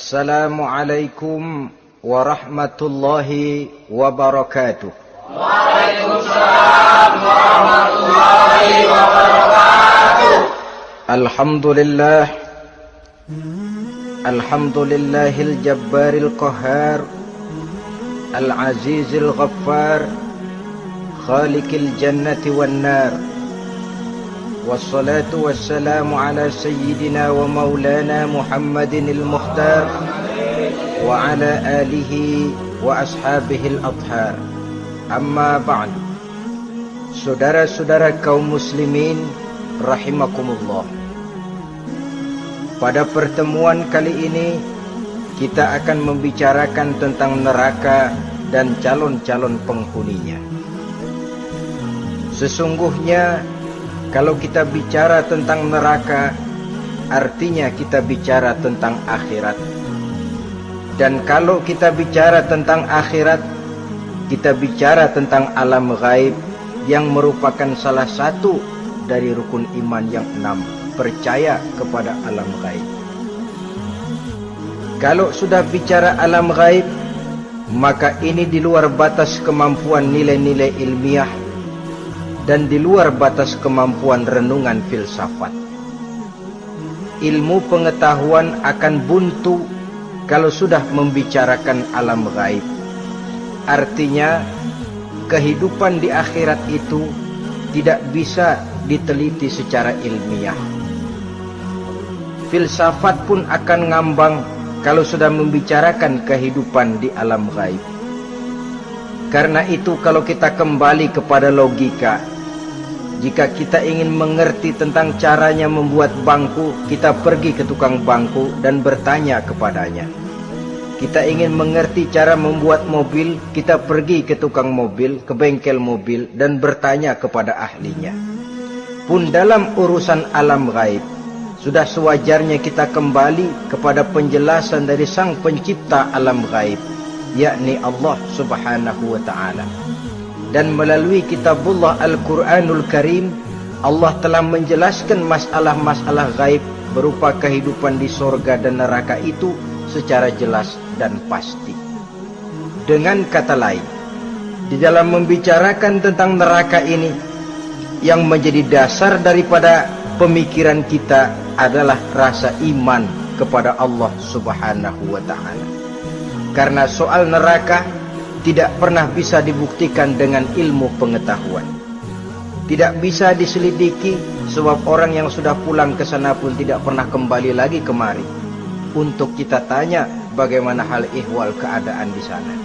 Assalamualaikum warahmatullahi wabarakatuh. Waalaikumsalam warahmatullahi wabarakatuh. Alhamdulillahil jabbaril qahhar, al-azizil ghaffar, khaliqil jannati wan nar. Wassalatu wassalamu ala sayyidina wa maulana Muhammadinil mukhtar wa ala alihi wa ashabihil adhar. Amma ba'du. Saudara-saudara kaum muslimin rahimakumullah. Pada pertemuan kali ini kita akan membicarakan tentang neraka dan calon-calon penghuninya. Sesungguhnya kalau kita bicara tentang neraka, artinya kita bicara tentang akhirat. Dan kalau kita bicara tentang akhirat, kita bicara tentang alam gaib yang merupakan salah satu dari rukun iman yang 6, percaya kepada alam gaib. Kalau sudah bicara alam gaib, maka ini di luar batas kemampuan nilai-nilai ilmiah dan di luar batas kemampuan renungan filsafat. Ilmu pengetahuan akan buntu kalau sudah membicarakan alam gaib. Artinya, kehidupan di akhirat itu tidak bisa diteliti secara ilmiah. Filsafat pun akan ngambang kalau sudah membicarakan kehidupan di alam gaib. Karena itu kalau kita kembali kepada logika, jika kita ingin mengerti tentang caranya membuat bangku, kita pergi ke tukang bangku dan bertanya kepadanya. Kita ingin mengerti cara membuat mobil, kita pergi ke tukang mobil, ke bengkel mobil dan bertanya kepada ahlinya. Pun dalam urusan alam gaib, sudah sewajarnya kita kembali kepada penjelasan dari sang pencipta alam gaib, yakni Allah subhanahu wa ta'ala. Dan melalui kitabullah Al-Quranul Karim, Allah telah menjelaskan masalah-masalah gaib berupa kehidupan di sorga dan neraka itu secara jelas dan pasti. Dengan kata lain, di dalam membicarakan tentang neraka ini, yang menjadi dasar daripada pemikiran kita adalah rasa iman kepada Allah subhanahu wa ta'ala. Karena soal neraka tidak pernah bisa dibuktikan dengan ilmu pengetahuan. Tidak bisa diselidiki, sebab orang yang sudah pulang ke sana pun tidak pernah kembali lagi kemari untuk kita tanya bagaimana hal ihwal keadaan di sana.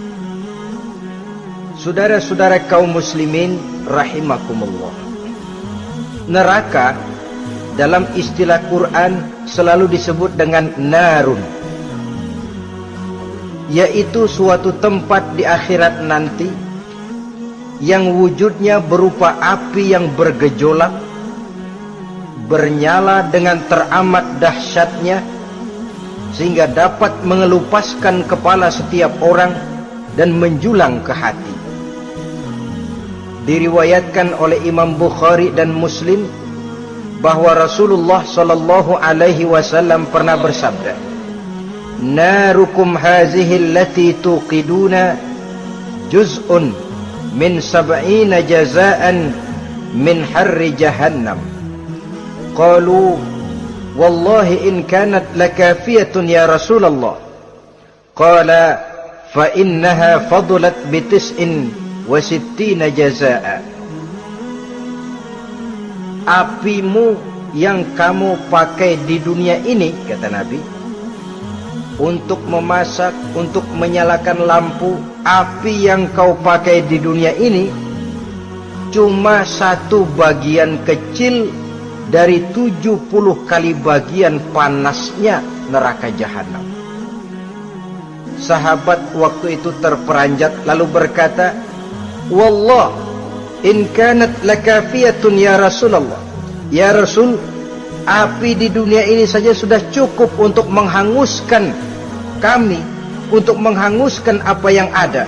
Saudara-saudara kaum muslimin rahimakumullah. Neraka dalam istilah Quran selalu disebut dengan narun, yaitu suatu tempat di akhirat nanti yang wujudnya berupa api yang bergejolak, bernyala dengan teramat dahsyatnya, sehingga dapat mengelupaskan kepala setiap orang dan menjulang ke hati. Diriwayatkan oleh Imam Bukhari dan Muslim bahwa Rasulullah sallallahu alaihi wasallam pernah bersabda, "Narukum hazihi allati tuqiduna juz'un min 70 jazaan min harri jahannam." Qalu, "Wallahi in kanat lakafiyatun ya Rasulullah." Qala, "Fa innaha fadlat bi 69 jazaa." Apimu yang kamu pakai di dunia ini, kata Nabi, untuk memasak, untuk menyalakan lampu, api yang kau pakai di dunia ini cuma satu bagian kecil dari 70 kali bagian panasnya neraka jahanam. Sahabat waktu itu terperanjat lalu berkata, "Wallah, in kanat lakafiyatun ya Rasulullah." Ya Rasul, api di dunia ini saja sudah cukup untuk menghanguskan kami, untuk menghanguskan apa yang ada.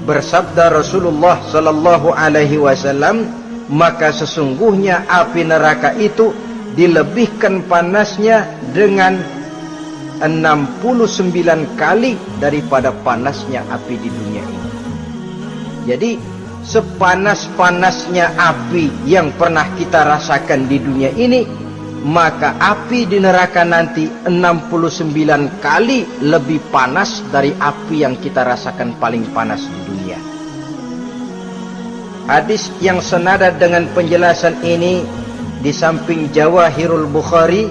Bersabda Rasulullah sallallahu alaihi wasallam, maka sesungguhnya api neraka itu dilebihkan panasnya dengan 69 kali daripada panasnya api di dunia ini. Jadi sepanas-panasnya api yang pernah kita rasakan di dunia ini, maka api di neraka nanti 69 kali lebih panas dari api yang kita rasakan paling panas di dunia. Hadis yang senada dengan penjelasan ini di samping Jawahirul Bukhari,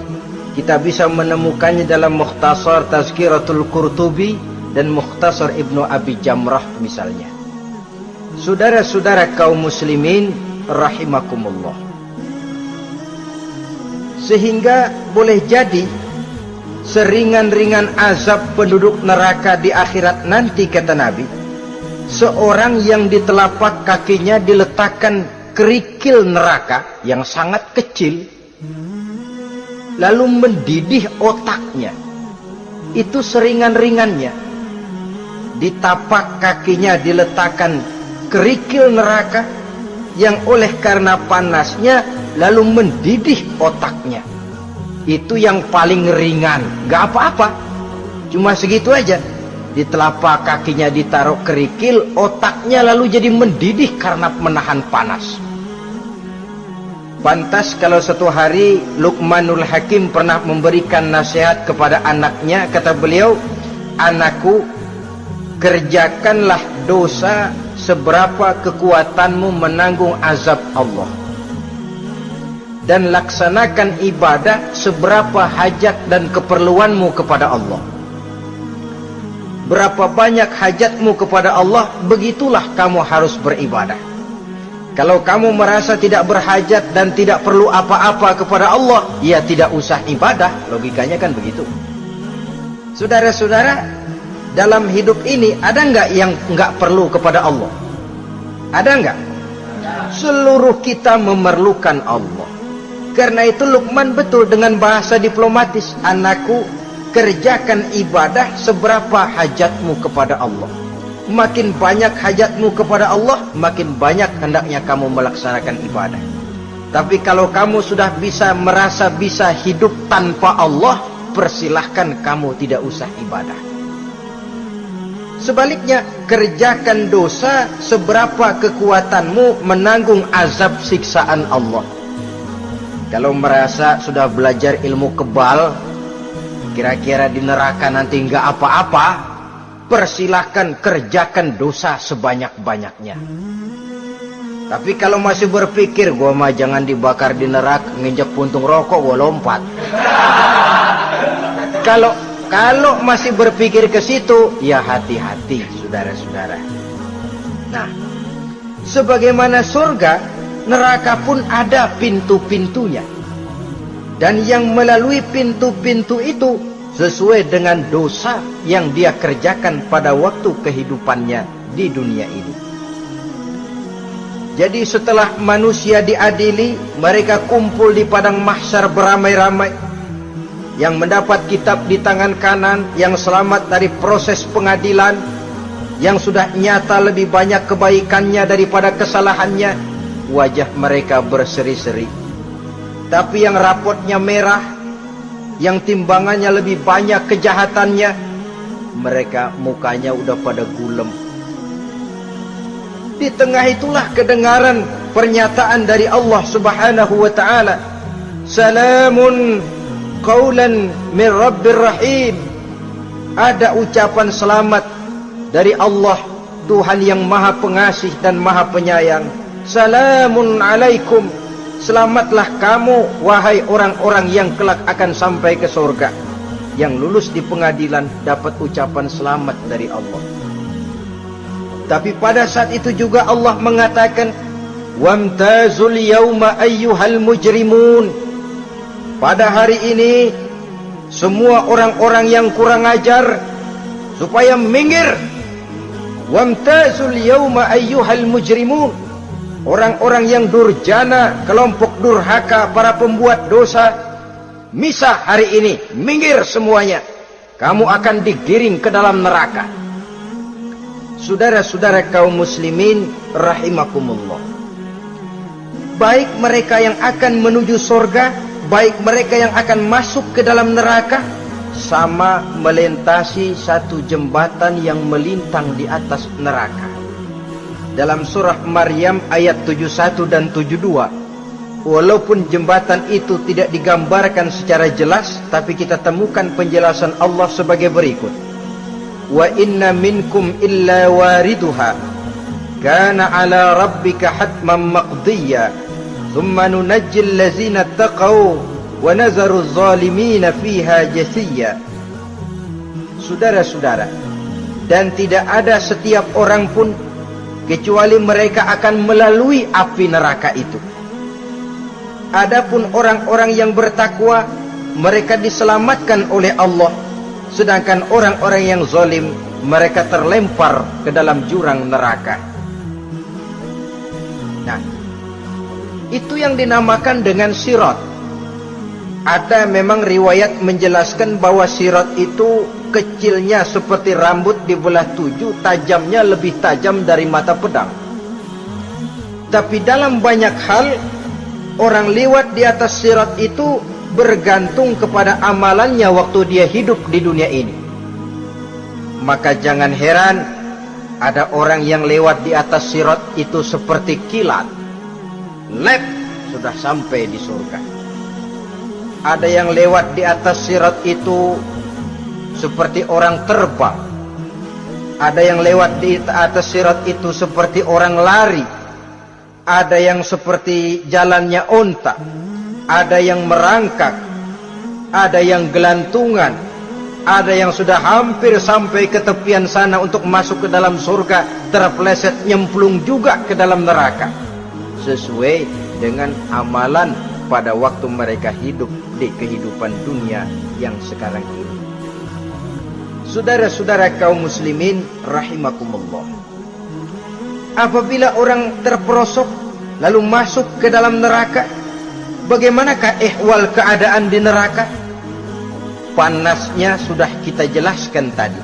kita bisa menemukannya dalam Mukhtasar Tazkiratul Qurtubi dan Mukhtasar Ibnu Abi Jamrah misalnya. Saudara-saudara kaum muslimin rahimakumullah. Sehingga boleh jadi seringan-ringan azab penduduk neraka di akhirat nanti, kata Nabi, seorang yang di telapak kakinya diletakkan kerikil neraka yang sangat kecil, lalu mendidih otaknya. Itu seringan-ringannya. Di tapak kakinya diletakkan kerikil neraka yang oleh karena panasnya lalu mendidih otaknya. Itu yang paling ringan, gak apa-apa, cuma segitu aja. Di telapak kakinya ditaruh kerikil, otaknya lalu jadi mendidih karena menahan panas. Pantas kalau satu hari Luqmanul Hakim pernah memberikan nasihat kepada anaknya, kata beliau, "Anakku, kerjakanlah dosa seberapa kekuatanmu menanggung azab Allah, dan laksanakan ibadah seberapa hajat dan keperluanmu kepada Allah. Berapa banyak hajatmu kepada Allah, begitulah kamu harus beribadah. Kalau kamu merasa tidak berhajat dan tidak perlu apa-apa kepada Allah, ya tidak usah ibadah." Logikanya kan begitu. Saudara-saudara, dalam hidup ini ada nggak yang nggak perlu kepada Allah? Ada nggak? Seluruh kita memerlukan Allah. Karena itu Luqman betul dengan bahasa diplomatis, "Anakku, kerjakan ibadah seberapa hajatmu kepada Allah. Makin banyak hajatmu kepada Allah, makin banyak hendaknya kamu melaksanakan ibadah. Tapi kalau kamu sudah merasa bisa hidup tanpa Allah, persilahkan kamu tidak usah ibadah." Sebaliknya, kerjakan dosa seberapa kekuatanmu menanggung azab siksaan Allah. Kalau merasa sudah belajar ilmu kebal, kira-kira di neraka nanti nggak apa-apa, persilahkan kerjakan dosa sebanyak-banyaknya. Tapi kalau masih berpikir, gua mah jangan dibakar di neraka, nginjek puntung rokok gua lompat. Kalau masih berpikir ke situ, ya hati-hati, saudara-saudara. Nah, sebagaimana surga, neraka pun ada pintu-pintunya. Dan yang melalui pintu-pintu itu sesuai dengan dosa yang dia kerjakan pada waktu kehidupannya di dunia ini. Jadi setelah manusia diadili, mereka kumpul di padang mahsyar beramai-ramai. Yang mendapat kitab di tangan kanan, yang selamat dari proses pengadilan, yang sudah nyata lebih banyak kebaikannya daripada kesalahannya, wajah mereka berseri-seri. Tapi yang rapotnya merah, yang timbangannya lebih banyak kejahatannya, mereka mukanya udah pada gulem. Di tengah itulah kedengaran pernyataan dari Allah Subhanahu wa ta'ala, "Salamun qaulan min Rabbir Rahim." Ada ucapan selamat dari Allah, Tuhan yang Maha Pengasih dan Maha Penyayang. "Salamun alaikum." Selamatlah kamu, wahai orang-orang yang kelak akan sampai ke surga. Yang lulus di pengadilan dapat ucapan selamat dari Allah. Tapi pada saat itu juga Allah mengatakan, "Wamtazul yauma ayyuhal mujrimun." Pada hari ini, semua orang-orang yang kurang ajar supaya minggir. Wamtazul yauma ayyuhal mujrimun. Orang-orang yang durjana, kelompok durhaka, para pembuat dosa, misah hari ini, minggir semuanya. Kamu akan digiring ke dalam neraka. Saudara-saudara kaum muslimin rahimakumullah. Baik mereka yang akan menuju surga, baik mereka yang akan masuk ke dalam neraka, sama melintasi satu jembatan yang melintang di atas neraka. Dalam surah Maryam ayat 71 dan 72, walaupun jembatan itu tidak digambarkan secara jelas, tapi kita temukan penjelasan Allah sebagai berikut. Wa inna minkum illa wariduha kana ala rabbika hatman maqdiyya thumma nunajjil ladzina taqaw wa nazaru adh-dhalimina fiha jasiyya. Saudara-saudara, dan tidak ada setiap orang pun kecuali mereka akan melalui api neraka itu. Adapun orang-orang yang bertakwa, mereka diselamatkan oleh Allah, sedangkan orang-orang yang zalim, mereka terlempar ke dalam jurang neraka. Nah, itu yang dinamakan dengan sirat. Ada memang riwayat menjelaskan bahwa sirat itu kecilnya seperti rambut dibelah 7, tajamnya lebih tajam dari mata pedang. Tapi dalam banyak hal, orang lewat di atas sirat itu bergantung kepada amalannya waktu dia hidup di dunia ini. Maka jangan heran ada orang yang lewat di atas sirat itu seperti kilat, lep sudah sampai di surga. Ada yang lewat di atas sirat itu seperti orang terbang. Ada yang lewat di atas sirat itu seperti orang lari. Ada yang seperti jalannya onta. Ada yang merangkak. Ada yang gelantungan. Ada yang sudah hampir sampai ke tepian sana untuk masuk ke dalam surga, terpeleset nyemplung juga ke dalam neraka, sesuai dengan amalan pada waktu mereka hidup di kehidupan dunia yang sekarang ini. Saudara-saudara kaum muslimin rahimakumullah, apabila orang terperosok lalu masuk ke dalam neraka, bagaimanakah ihwal keadaan di neraka? Panasnya sudah kita jelaskan tadi,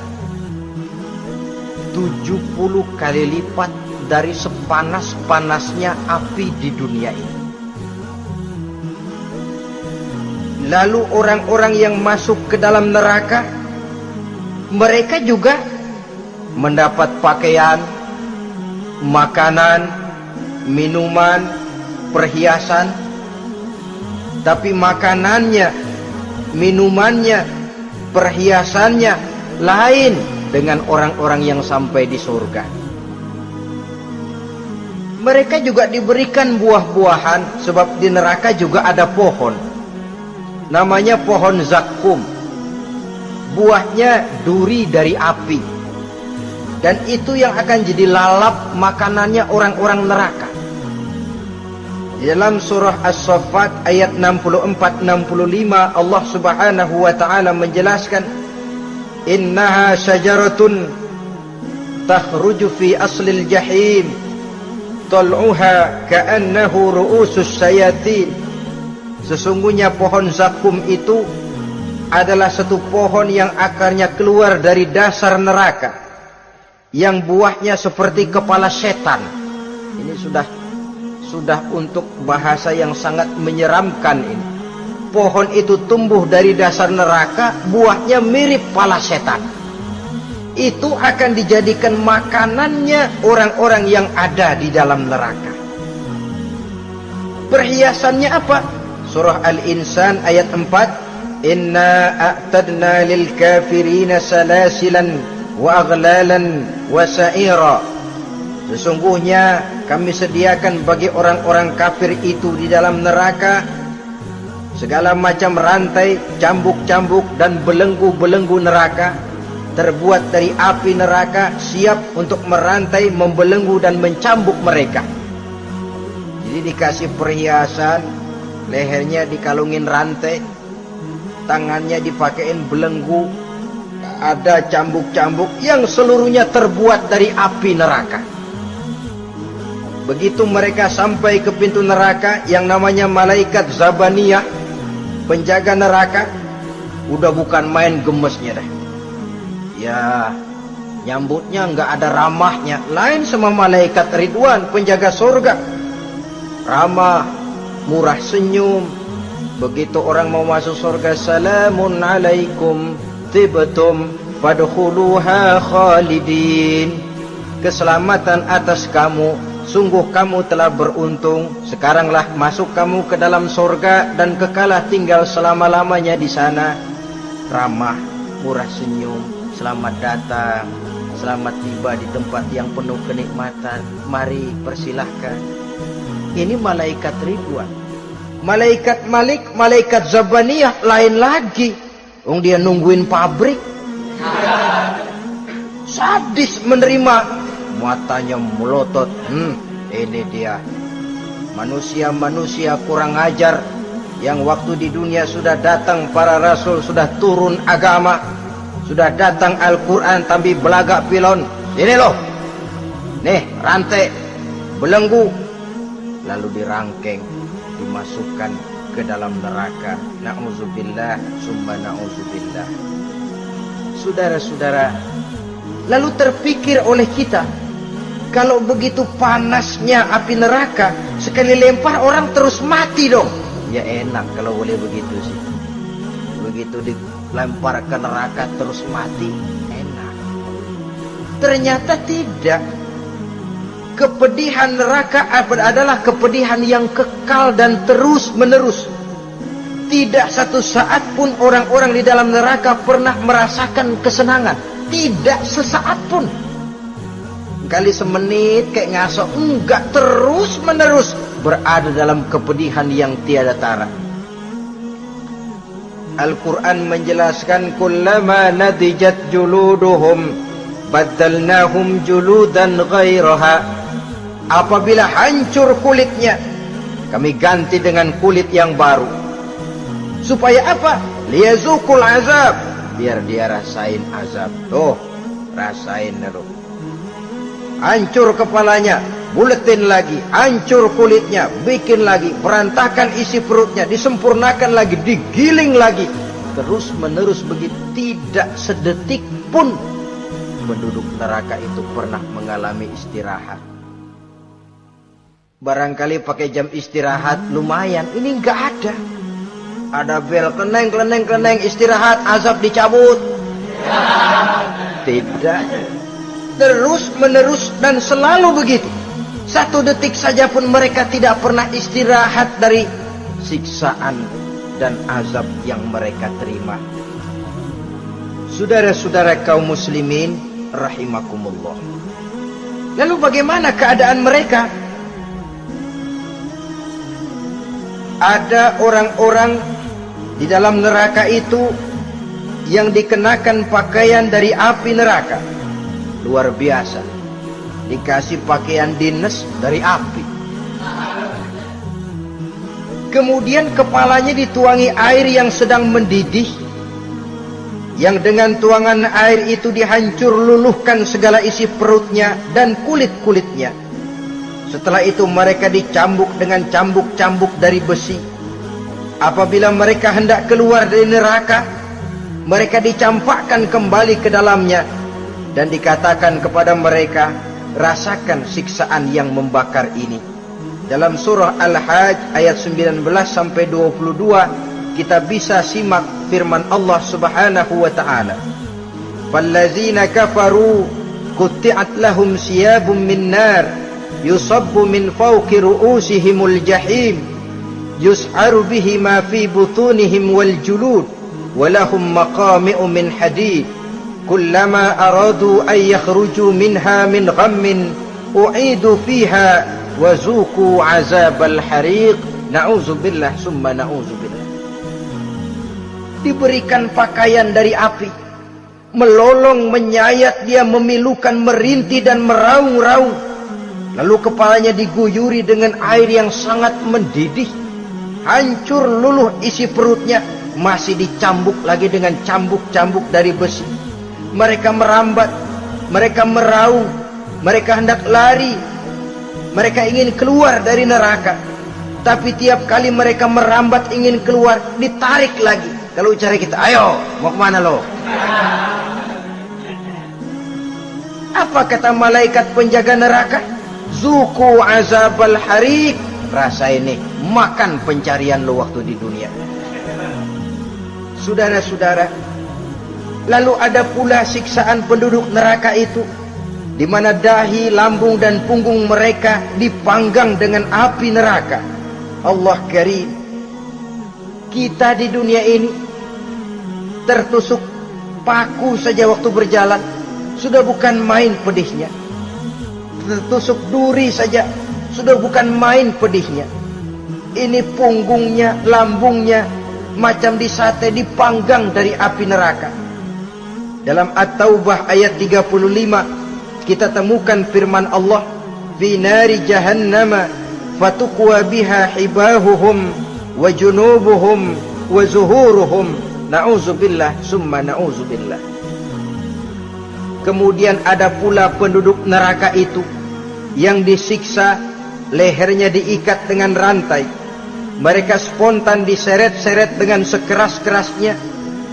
70 kali lipat dari sepanas-panasnya api di dunia ini. Lalu orang-orang yang masuk ke dalam neraka, mereka juga mendapat pakaian, makanan, minuman, perhiasan. Tapi makanannya, minumannya, perhiasannya lain dengan orang-orang yang sampai di surga. Mereka juga diberikan buah-buahan, sebab di neraka juga ada pohon. Namanya pohon zakum. Buahnya duri dari api. Dan itu yang akan jadi lalap makanannya orang-orang neraka. Di dalam surah As-Saffat ayat 64-65 Allah Subhanahu wa taala menjelaskan, innaha syajaratun takhruju fi aslil jahim tal'uha ka'annahu ru'usus syayatin. Sesungguhnya pohon zakum itu adalah satu pohon yang akarnya keluar dari dasar neraka, yang buahnya seperti kepala setan. Ini sudah untuk bahasa yang sangat menyeramkan ini. Pohon itu tumbuh dari dasar neraka, buahnya mirip kepala setan. Itu akan dijadikan makanannya orang-orang yang ada di dalam neraka. Perhiasannya apa? Surah Al-Insan ayat 4, inna a'tadna lil kafirina salasilan wa aghlalan wa sa'ira. Sesungguhnya kami sediakan bagi orang-orang kafir itu di dalam neraka segala macam rantai, cambuk-cambuk dan belenggu-belenggu neraka, terbuat dari api neraka, siap untuk merantai, membelenggu dan mencambuk mereka. Jadi dikasih perhiasan, lehernya dikalungin rantai, tangannya dipakein belenggu, ada cambuk-cambuk yang seluruhnya terbuat dari api neraka. Begitu mereka sampai ke pintu neraka yang namanya malaikat Zabaniyah, penjaga neraka, udah bukan main gemesnya dah. Ya, nyambutnya nggak ada ramahnya, lain sama malaikat Ridwan, penjaga surga. Ramah, murah senyum, Begitu orang mau masuk surga, salamun alaikum tibtum fadkhuluha khalidin. Keselamatan atas kamu, sungguh kamu telah beruntung. Sekaranglah masuk kamu ke dalam surga dan kekalah tinggal selama-lamanya di sana. Ramah, murah senyum, selamat datang, selamat tiba di tempat yang penuh kenikmatan. Mari persilahkan. Ini malaikat Ridwan. Malaikat Malik, malaikat Zabaniyah lain lagi. Dia nungguin pabrik. Sadis menerima, matanya melotot. Ini dia manusia-manusia kurang ajar yang waktu di dunia sudah datang para rasul, sudah turun agama, sudah datang Al-Quran, tapi belagak pilon. Ini loh, nih rantai, belenggu, lalu dirangkeng, dimasukkan ke dalam neraka. Na'udzubillah summa na'udzubillah. Saudara-saudara, lalu terpikir oleh kita, kalau begitu panasnya api neraka, sekali lempar orang terus mati dong. Ya enak kalau boleh begitu sih. Begitu dilempar ke neraka terus mati, enak. Ternyata tidak. Kepedihan neraka adalah kepedihan yang kekal dan terus menerus. Tidak satu saat pun orang-orang di dalam neraka pernah merasakan kesenangan. Tidak sesaat pun. Kali semenit kayak ngaso, enggak, terus menerus berada dalam kepedihan yang tiada tara. Al-Quran menjelaskan, kullama nadijat juluduhum baddalnahum juludan ghairaha. Apabila hancur kulitnya, kami ganti dengan kulit yang baru. Supaya apa? Liyazukul azab, biar dia rasain azab. Tuh, rasain dulu. Hancur kepalanya, buletin lagi, hancur kulitnya, bikin lagi, berantakan isi perutnya, disempurnakan lagi, digiling lagi. Terus menerus begitu, tidak sedetik pun penduduk neraka itu pernah mengalami istirahat. Barangkali pakai jam istirahat lumayan, ini enggak ada. Ada bel, keneng, istirahat, azab dicabut. Tidak. Terus menerus dan selalu begitu. Satu detik saja pun mereka tidak pernah istirahat dari siksaan dan azab yang mereka terima. Saudara-saudara kaum muslimin rahimakumullah. Lalu bagaimana keadaan mereka? Ada orang-orang di dalam neraka itu yang dikenakan pakaian dari api neraka. Luar biasa. Dikasih pakaian dinas dari api. Kemudian kepalanya dituangi air yang sedang mendidih, yang dengan tuangan air itu dihancur luluhkan segala isi perutnya dan kulit-kulitnya. Setelah itu mereka dicambuk dengan cambuk-cambuk dari besi. Apabila mereka hendak keluar dari neraka, mereka dicampakkan kembali ke dalamnya dan dikatakan kepada mereka, rasakan siksaan yang membakar ini. Dalam surah Al-Hajj ayat 19 sampai 22 kita bisa simak firman Allah Subhanahu wa taala. Fallazina kafaru qutti'at lahum siyabun min nar yusabbu min fawqi ru'usihimul jahim yus'aru bihi ma fi butunihim wal julud wa lahum maqami'u min hadid kullama aradu an yakhruju minha min ghammin u'idu fiha wa zuqu azabal hariq. Na'udzubillah summa na'udzubillah. Diberikan pakaian dari api, melolong, menyayat dia, memilukan, merintih dan meraung-raung. Lalu kepalanya diguyuri dengan air yang sangat mendidih. Hancur luluh isi perutnya, masih dicambuk lagi dengan cambuk-cambuk dari besi. Mereka merambat, mereka meraung, mereka hendak lari, mereka ingin keluar dari neraka. Tapi tiap kali mereka merambat ingin keluar, ditarik lagi. Kalau cara kita, ayo, mau kemana lo? Apa kata malaikat penjaga neraka? Zuku azabal hariq, rasa ini makan pencarian lo waktu di dunia. Saudara-saudara, lalu ada pula siksaan penduduk neraka itu, di mana dahi, lambung dan punggung mereka dipanggang dengan api neraka. Allah Karim, kita di dunia ini tertusuk paku saja waktu berjalan sudah bukan main pedihnya. Tertusuk duri saja sudah bukan main pedihnya. Ini punggungnya, lambungnya macam disate, dipanggang dari api neraka. Dalam At-Taubah ayat 35 kita temukan firman Allah, fi nari jahannama fatuqwa biha hibahuhum wa junubuhum wa zuhuruhum, na'udzubillah summa na'udzubillah. Kemudian ada pula penduduk neraka itu yang disiksa, lehernya diikat dengan rantai. Mereka spontan diseret-seret dengan sekeras-kerasnya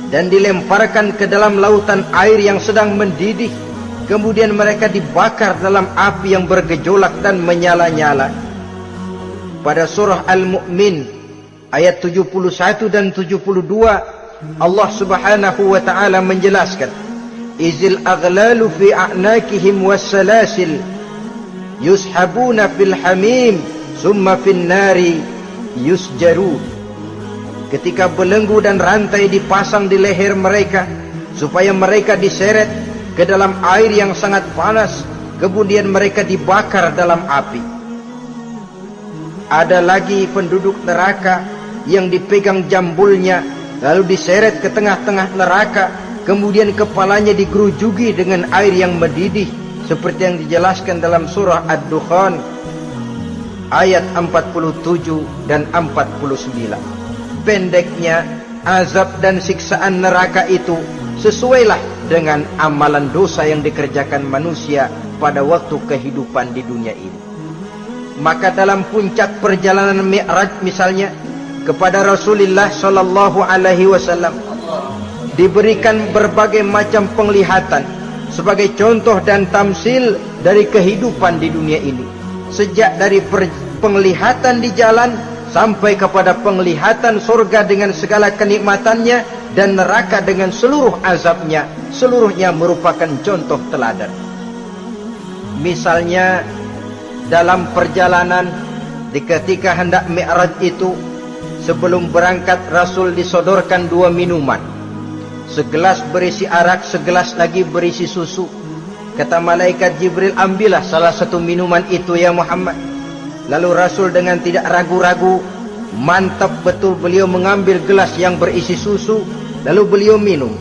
dan dilemparkan ke dalam lautan air yang sedang mendidih. Kemudian mereka dibakar dalam api yang bergejolak dan menyala-nyala. Pada surah Al-Mu'min ayat 71 dan 72, Allah Subhanahu wa ta'ala menjelaskan, izil aghlalu fi a'nakihim wassalasil yushabuna fil hamim summa fin nari yusjarun. Ketika belenggu dan rantai dipasang di leher mereka supaya mereka diseret ke dalam air yang sangat panas, kemudian mereka dibakar dalam api. Ada lagi penduduk neraka yang dipegang jambulnya lalu diseret ke tengah-tengah neraka, kemudian kepalanya digerujuki dengan air yang mendidih seperti yang dijelaskan dalam surah Ad-Dukhan ayat 47 dan 49. Pendeknya, azab dan siksaan neraka itu sesuailah dengan amalan dosa yang dikerjakan manusia pada waktu kehidupan di dunia ini. Maka dalam puncak perjalanan Mi'raj misalnya, kepada Rasulullah sallallahu alaihi wasallam diberikan berbagai macam penglihatan sebagai contoh dan tamsil dari kehidupan di dunia ini. Sejak dari penglihatan di jalan sampai kepada penglihatan surga dengan segala kenikmatannya dan neraka dengan seluruh azabnya, seluruhnya merupakan contoh teladan. Misalnya dalam perjalanan ketika hendak Mi'raj itu, sebelum berangkat Rasul disodorkan dua minuman, segelas berisi arak, segelas lagi berisi susu. Kata malaikat Jibril, ambillah salah satu minuman itu ya Muhammad. Lalu Rasul dengan tidak ragu-ragu, mantap betul beliau mengambil gelas yang berisi susu, lalu beliau minum.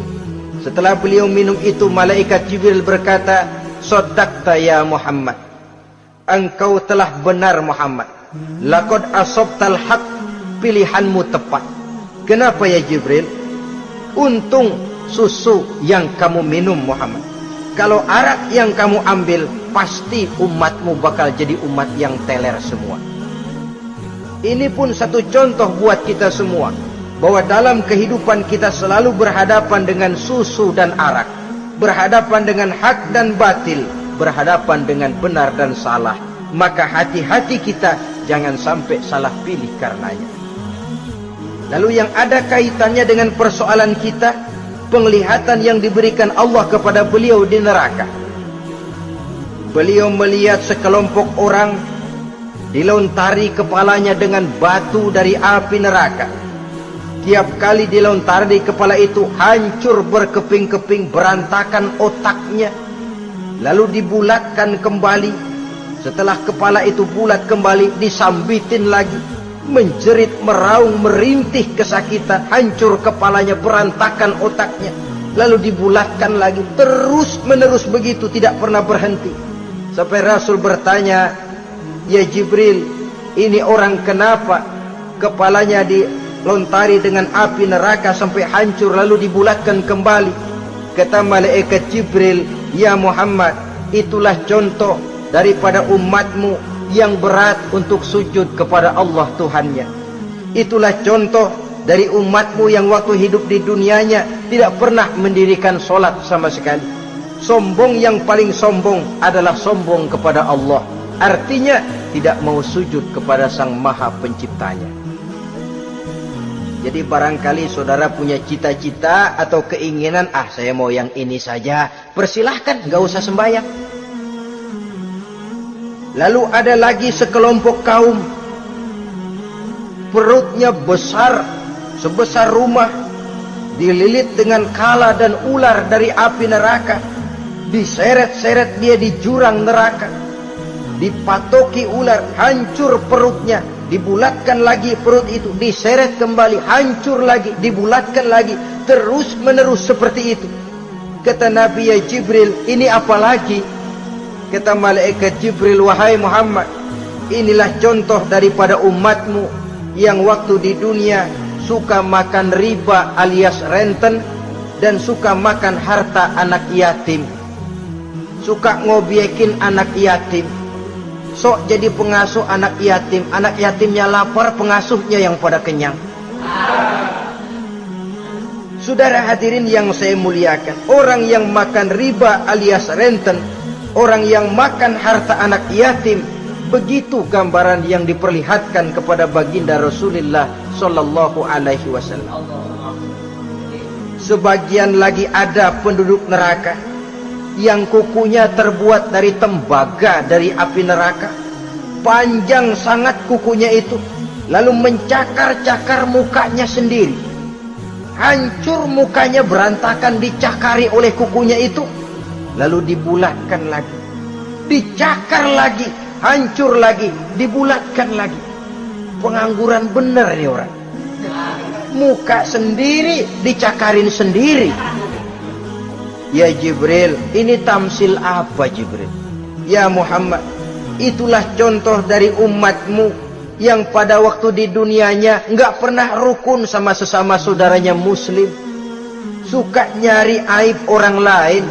Setelah beliau minum itu, malaikat Jibril berkata, "Shaddaqta ya Muhammad." Engkau telah benar Muhammad. Laqad asabtal haq, pilihanmu tepat. Kenapa ya Jibril? Untung susu yang kamu minum Muhammad. Kalau arak yang kamu ambil, pasti umatmu bakal jadi umat yang teler semua. Ini pun satu contoh buat kita semua, bahwa dalam kehidupan kita selalu berhadapan dengan susu dan arak, berhadapan dengan hak dan batil, berhadapan dengan benar dan salah. Maka hati-hati kita jangan sampai salah pilih karenanya. Lalu yang ada kaitannya dengan persoalan kita, penglihatan yang diberikan Allah kepada beliau di neraka. Beliau melihat sekelompok orang dilontari kepalanya dengan batu dari api neraka. Tiap kali dilontari kepala itu hancur berkeping-keping, berantakan otaknya, lalu dibulatkan kembali. Setelah kepala itu bulat kembali, disambitin lagi, menjerit, meraung, merintih kesakitan, hancur kepalanya, berantakan otaknya, lalu dibulatkan lagi, terus menerus begitu, tidak pernah berhenti. Sampai Rasul bertanya, ya Jibril, ini orang kenapa kepalanya dilontari dengan api neraka sampai hancur lalu dibulatkan kembali? Kata malaikat Jibril, ya Muhammad, itulah contoh daripada umatmu yang berat untuk sujud kepada Allah Tuhannya. Itulah contoh dari umatmu yang waktu hidup di dunianya tidak pernah mendirikan solat sama sekali. Sombong yang paling sombong adalah sombong kepada Allah. Artinya tidak mau sujud kepada Sang Maha Penciptanya. Jadi barangkali saudara punya cita-cita atau keinginan, saya mau yang ini saja, persilahkan, gak usah sembahyang. Lalu ada lagi sekelompok kaum, perutnya besar sebesar rumah, dililit dengan kala dan ular dari api neraka, diseret-seret dia di jurang neraka, dipatoki ular, hancur perutnya, dibulatkan lagi perut itu, diseret kembali, hancur lagi, dibulatkan lagi, terus menerus seperti itu. Kata Nabi, ya Jibril, ini apa lagi? Kata malaikat Jibril, wahai Muhammad, inilah contoh daripada umatmu yang waktu di dunia suka makan riba alias renten, dan suka makan harta anak yatim, suka ngobyekin anak yatim, sok jadi pengasuh anak yatimnya lapar, pengasuhnya yang pada kenyang. Saudara hadirin yang saya muliakan, orang yang makan riba alias renten, orang yang makan harta anak yatim, begitu gambaran yang diperlihatkan kepada baginda Rasulullah sallallahu alaihi wasallam. Sebagian lagi ada penduduk neraka yang kukunya terbuat dari tembaga dari api neraka, panjang sangat kukunya itu, lalu mencakar-cakar mukanya sendiri, hancur mukanya berantakan, dicakari oleh kukunya itu, lalu dibulatkan lagi, dicakar lagi, hancur lagi, dibulatkan lagi. Pengangguran bener nih orang, muka sendiri dicakarin sendiri. Ya Jibril, ini tamsil apa Jibril? Ya Muhammad, itulah contoh dari umatmu yang pada waktu di dunianya enggak pernah rukun sama sesama saudaranya muslim, suka nyari aib orang lain,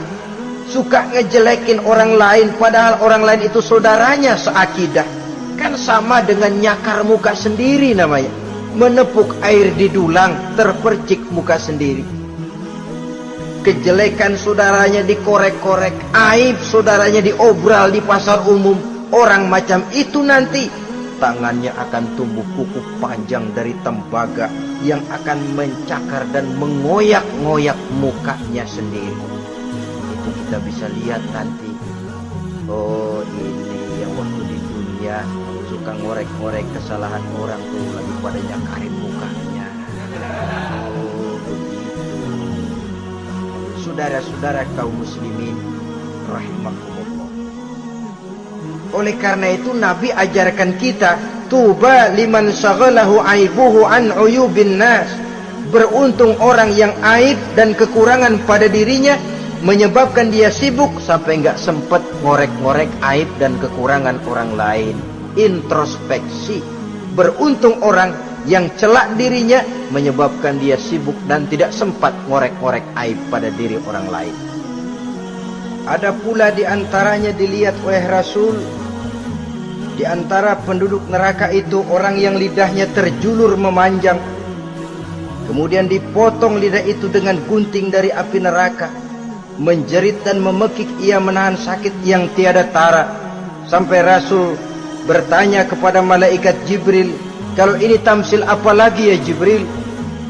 suka ngejelekin orang lain, padahal orang lain itu saudaranya seakidah. Kan sama dengan nyakar muka sendiri namanya, menepuk air di dulang, terpercik muka sendiri. Kejelekan saudaranya dikorek-korek, aib saudaranya diobral di pasar umum. Orang macam itu nanti tangannya akan tumbuh kuku panjang dari tembaga yang akan mencakar dan mengoyak-ngoyak mukanya sendiri. Itu kita bisa lihat nanti. Oh, ini yang waktu di dunia suka ngorek-ngorek kesalahan orang tuh lagi pada nyakarin mukanya. Saudara-saudara kaum muslimin rahimakumullah. Oleh karena itu Nabi ajarkan kita, tuba liman syaghalahu aibuhu an uyubin nas. Beruntung orang yang aib dan kekurangan pada dirinya menyebabkan dia sibuk sampai enggak sempat ngorek-ngorek aib dan kekurangan orang lain. Introspeksi. Beruntung orang yang celak dirinya menyebabkan dia sibuk dan tidak sempat ngorek-ngorek aib pada diri orang lain. Ada pula di antaranya dilihat oleh Rasul, di antara penduduk neraka itu orang yang lidahnya terjulur memanjang, kemudian dipotong lidah itu dengan gunting dari api neraka, menjerit dan memekik ia menahan sakit yang tiada tara, sampai Rasul bertanya kepada malaikat Jibril, kalau ini tamsil apa lagi ya Jibril?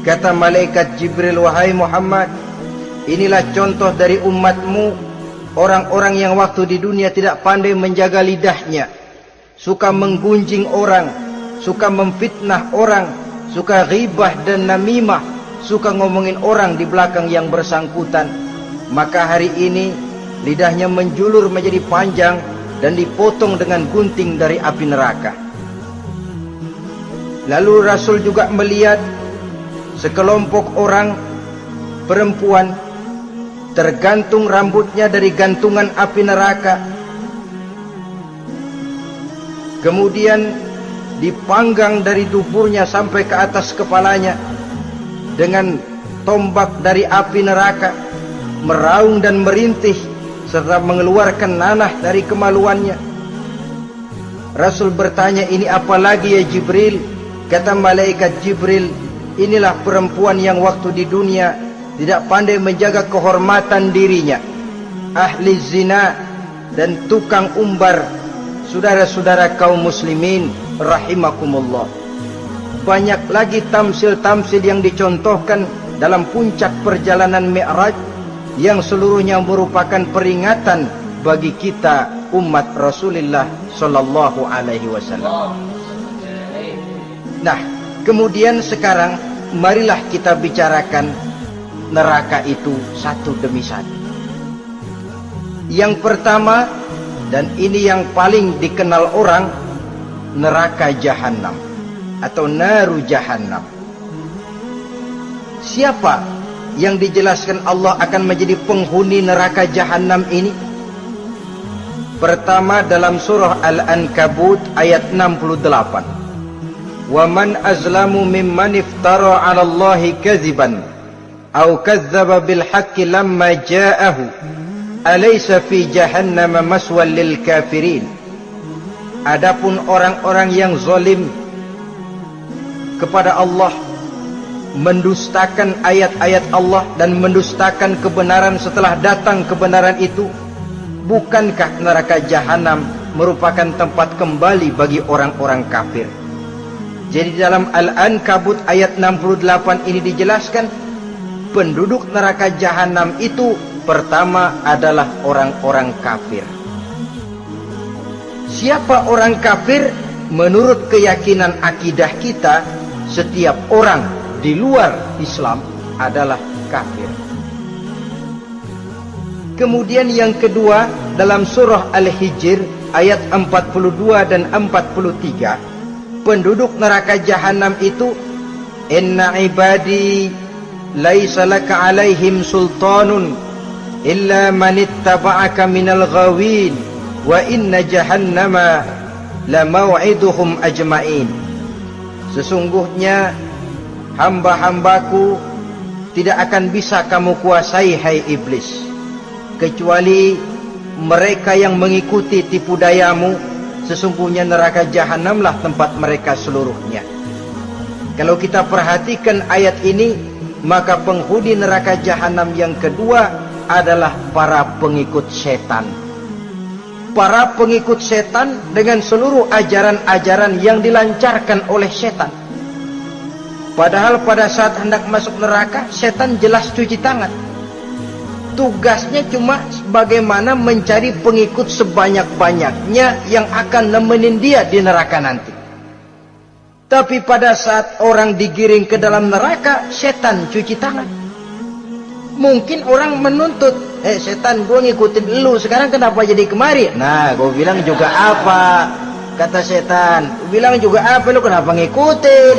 Kata malaikat Jibril, wahai Muhammad, inilah contoh dari umatmu, orang-orang yang waktu di dunia tidak pandai menjaga lidahnya, suka menggunjing orang, suka memfitnah orang, suka ghibah dan namimah, suka ngomongin orang di belakang yang bersangkutan. Maka hari ini lidahnya menjulur menjadi panjang dan dipotong dengan gunting dari api neraka. Lalu Rasul juga melihat sekelompok orang perempuan tergantung rambutnya dari gantungan api neraka, kemudian dipanggang dari duburnya sampai ke atas kepalanya dengan tombak dari api neraka, meraung dan merintih serta mengeluarkan nanah dari kemaluannya. Rasul bertanya, ini apa lagi ya Jibril? Kata malaikat Jibril, inilah perempuan yang waktu di dunia tidak pandai menjaga kehormatan dirinya, ahli zina dan tukang umbar, saudara-saudara kaum muslimin rahimakumullah, banyak lagi tamsil-tamsil yang dicontohkan dalam puncak perjalanan Mi'raj yang seluruhnya merupakan peringatan bagi kita umat Rasulullah sallallahu alaihi wasallam. Nah, kemudian sekarang marilah kita bicarakan neraka itu satu demi satu. Yang pertama, dan ini yang paling dikenal orang, neraka Jahannam atau naru Jahannam. Siapa yang dijelaskan Allah akan menjadi penghuni neraka Jahannam ini? Pertama dalam surah Al-Ankabut ayat 68. Wa man azlamu mimman iftara 'ala Allahi kadziban aw kadzdzaba bil haqqi lamma ja'ahu alaysa fi jahannam maswal lil kafirin. Adapun orang-orang yang zalim kepada Allah, mendustakan ayat-ayat Allah dan mendustakan kebenaran setelah datang kebenaran itu, bukankah neraka Jahannam merupakan tempat kembali bagi orang-orang kafir? Jadi dalam Al-Ankabut ayat 68 ini dijelaskan, penduduk neraka Jahannam itu pertama adalah orang-orang kafir. Siapa orang kafir? Menurut keyakinan akidah kita, setiap orang di luar Islam adalah kafir. Kemudian yang kedua dalam surah Al-Hijr ayat 42 dan 43, penduduk neraka Jahannam itu, inna ibadi laisa laka alaihim sultanun illa man ittaba'aka minal ghawin wa inna jahannama la maw'iduhum ajma'in. Sesungguhnya hamba-hambaku tidak akan bisa kamu kuasai, hai iblis, kecuali mereka yang mengikuti tipu dayamu. Sesungguhnya neraka Jahannamlah tempat mereka seluruhnya. Kalau kita perhatikan ayat ini, maka penghuni neraka Jahannam yang kedua adalah para pengikut setan. Para pengikut setan dengan seluruh ajaran-ajaran yang dilancarkan oleh setan. Padahal pada saat hendak masuk neraka, setan jelas cuci tangan. Tugasnya cuma bagaimana mencari pengikut sebanyak-banyaknya yang akan nemenin dia di neraka nanti. Tapi pada saat orang digiring ke dalam neraka, setan cuci tangan. Mungkin orang menuntut, setan, gue ngikutin lu, sekarang kenapa jadi kemari? Nah, gue bilang juga apa? Kata setan, gue bilang juga apa, lu kenapa ngikutin?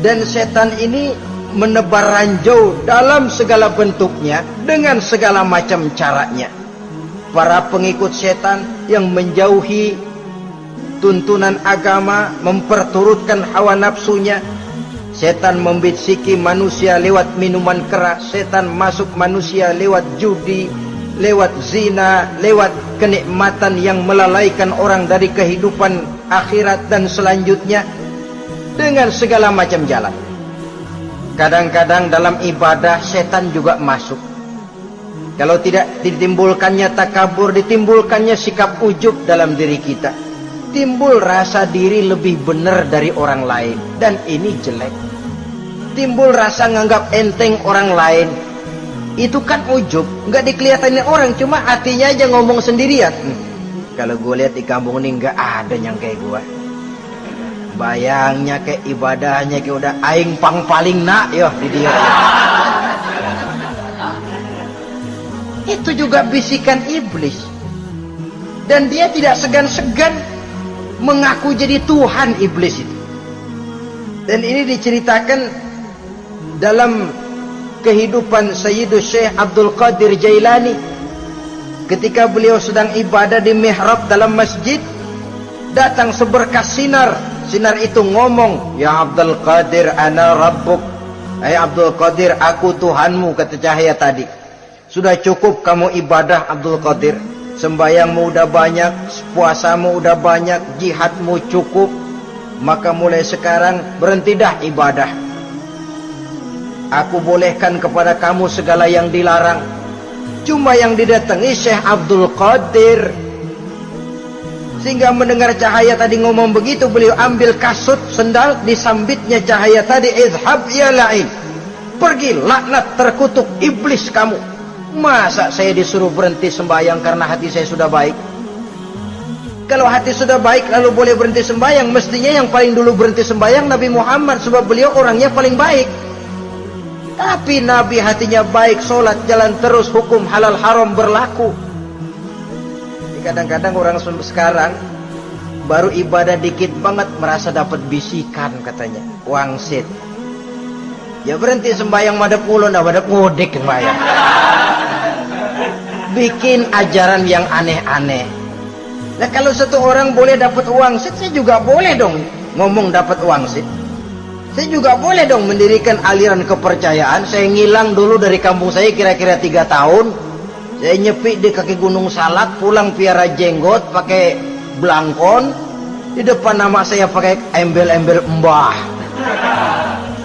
Dan setan ini menebar ranjau dalam segala bentuknya, dengan segala macam caranya. Para pengikut setan yang menjauhi tuntunan agama, memperturutkan hawa nafsunya. Setan membisiki manusia lewat minuman keras, setan masuk manusia lewat judi, lewat zina, lewat kenikmatan yang melalaikan orang dari kehidupan akhirat dan selanjutnya, dengan segala macam jalan. Kadang-kadang dalam ibadah setan juga masuk. Kalau tidak ditimbulkannya takabur, ditimbulkannya sikap ujub dalam diri kita, timbul rasa diri lebih benar dari orang lain, dan ini jelek. Timbul rasa nganggap enteng orang lain, itu kan ujub, nggak dikelihatanin orang, cuma hatinya aja ngomong sendirian. Kalau gue lihat di kampung ini nggak ada yang kayak gue. Bayangnya kayak ibadahnya kayak udah aing pang paling nak yo di dia. Itu juga bisikan iblis. Dan dia tidak segan-segan mengaku jadi Tuhan, iblis itu. Dan ini diceritakan dalam kehidupan Sayyidus Syekh Abdul Qadir Jailani. Ketika beliau sedang ibadah di mihrab dalam masjid, datang seberkas sinar. Sinar itu ngomong, ya Abdul Qadir ana rabbuk. Hai Abdul Qadir, aku Tuhanmu, kata cahaya tadi. Sudah cukup kamu ibadah Abdul Qadir. Sembayangmu udah banyak, puasamu udah banyak, jihadmu cukup. Maka mulai sekarang berhenti dah ibadah. Aku bolehkan kepada kamu segala yang dilarang. Cuma yang didatangi Syekh Abdul Qadir. Sehingga mendengar cahaya tadi ngomong begitu, beliau ambil kasut sendal, disambitnya cahaya tadi, izhab ya la'in, pergi laknat terkutuk iblis kamu. Masa saya disuruh berhenti sembahyang karena hati saya sudah baik? Kalau hati sudah baik lalu boleh berhenti sembahyang, mestinya yang paling dulu berhenti sembahyang Nabi Muhammad, sebab beliau orangnya paling baik. Tapi Nabi hatinya baik, sholat jalan terus, hukum halal haram berlaku. Kadang-kadang orang sekarang baru ibadah dikit banget merasa dapat bisikan katanya, wangsit. Ya berhenti sembahyang madep mulu, nah madep ngodik sembahyang. Bikin ajaran yang aneh-aneh. Nah kalau satu orang boleh dapat wangsit, saya juga boleh dong ngomong dapat wangsit. Saya juga boleh dong mendirikan aliran kepercayaan. Saya ngilang dulu dari kampung saya kira-kira 3 tahun. Saya nyepi di kaki Gunung Salak, pulang piara jenggot, pakai belangkon. Di depan nama saya pakai embel-embel mbah.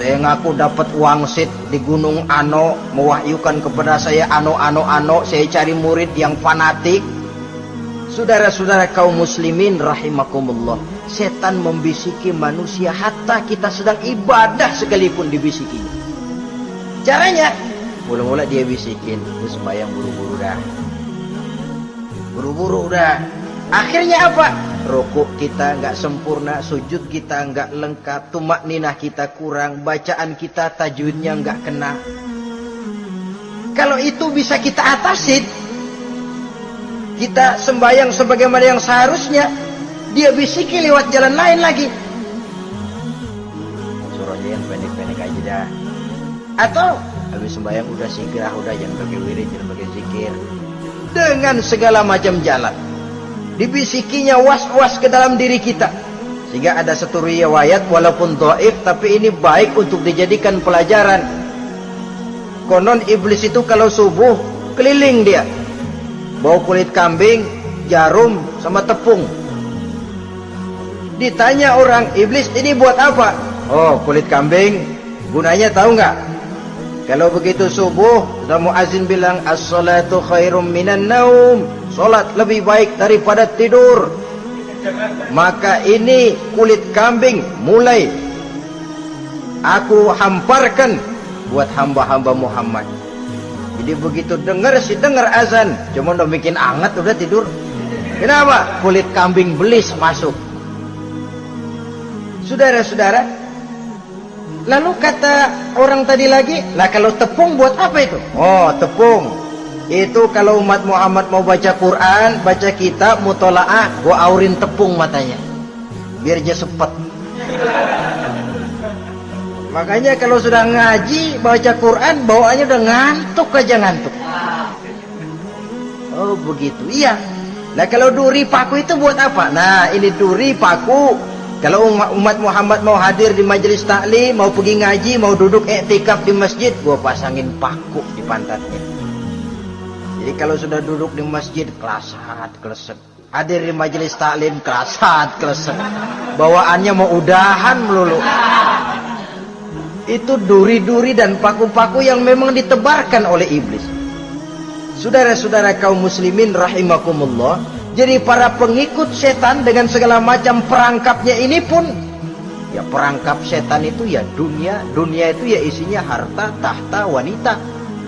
Saya ngaku dapat wangsit di Gunung Ano, mewahyukan kepada saya ano. Saya cari murid yang fanatik. Saudara-saudara kaum muslimin rahimakumullah, setan membisiki manusia hatta kita sedang ibadah sekalipun dibisikinya. Caranya, mula-mula dia bisikin, terus sembahyang buru-buru dah. Buru-buru dah. Akhirnya apa? Rukuk kita enggak sempurna, sujud kita enggak lengkap, tumakninah kita kurang, bacaan kita tajwidnya enggak kena. Kalau itu bisa kita atasin, kita sembahyang sebagaimana yang seharusnya, dia bisiki lewat jalan lain lagi. Suruh aja yang pendek-pendek aja dah. Atau habis sembahyang udah sigrah, udah jangan pakai wirid, jangan pakai zikir. Dengan segala macam jalan dibisikinya was-was ke dalam diri kita. Sehingga ada satu riwayat walaupun dhaif, tapi ini baik untuk dijadikan pelajaran. Konon iblis itu kalau subuh keliling dia, bawa kulit kambing, jarum, sama tepung. Ditanya orang, iblis ini buat apa? Oh, kulit kambing. Gunanya tahu nggak? Kalau begitu subuh, sudah muazin bilang, as-salatu khairum minan naum. Salat lebih baik daripada tidur. Maka ini kulit kambing mulai aku hamparkan buat hamba-hamba Muhammad. Jadi begitu dengar azan, cuma udah bikin anget udah tidur. Kenapa? Kulit kambing belis masuk. Saudara-saudara, lalu kata orang tadi lagi, lah kalau tepung buat apa itu? Oh, tepung itu kalau umat Muhammad mau baca Quran, baca kitab, mutolaah, gua aurin tepung matanya biar dia sepet. Makanya kalau sudah ngaji, baca Quran, bawaannya udah ngantuk aja ngantuk. Oh begitu, iya. Nah kalau duri paku itu buat apa? Nah ini duri paku. Kalau umat Muhammad mau hadir di majelis taklim, mau pergi ngaji, mau duduk iktikaf di masjid, gua pasangin paku di pantatnya. Jadi kalau sudah duduk di masjid, kelasat, kelesek. Hadir di majelis taklim, kelasat, kelesek. Bawaannya mau udahan melulu. Itu duri-duri dan paku-paku yang memang ditebarkan oleh iblis. Saudara-saudara kaum muslimin rahimakumullah, jadi para pengikut setan dengan segala macam perangkapnya ini pun, ya perangkap setan itu ya dunia. Dunia itu ya isinya harta, tahta, wanita.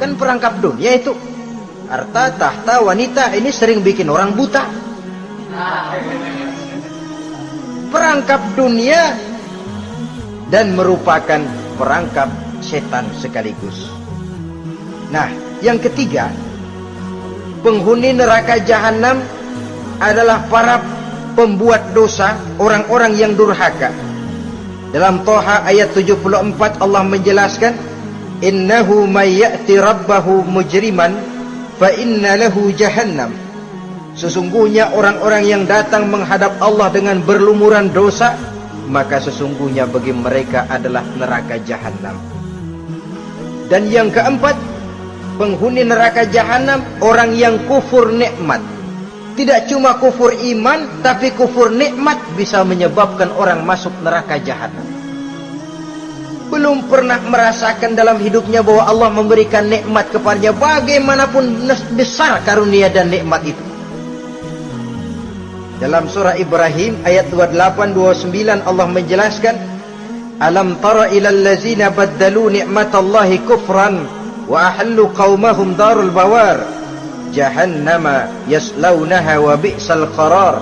Kan perangkap dunia itu. Harta, tahta, wanita, ini sering bikin orang buta. Perangkap dunia dan merupakan perangkap setan sekaligus. Nah, yang ketiga, penghuni neraka jahanam adalah para pembuat dosa, orang-orang yang durhaka. Dalam Toha ayat 74 Allah menjelaskan, innahu may ya'ti rabbahu mujriman fa inna lahu jahannam. Sesungguhnya orang-orang yang datang menghadap Allah dengan berlumuran dosa, maka sesungguhnya bagi mereka adalah neraka jahanam. Dan yang keempat, penghuni neraka jahanam orang yang kufur nikmat. Tidak cuma kufur iman, tapi kufur nikmat bisa menyebabkan orang masuk neraka jahanam. belum pernah merasakan dalam hidupnya bahwa Allah memberikan nikmat kepadanya, bagaimanapun besar karunia dan nikmat itu. Dalam surah Ibrahim ayat 28-29 Allah menjelaskan, alam tara ilal ladzina baddalu ni'matallahi kufran wa ahallu qaumahum darul bawar jahannama yaslaunaha wa bi'sal qarar.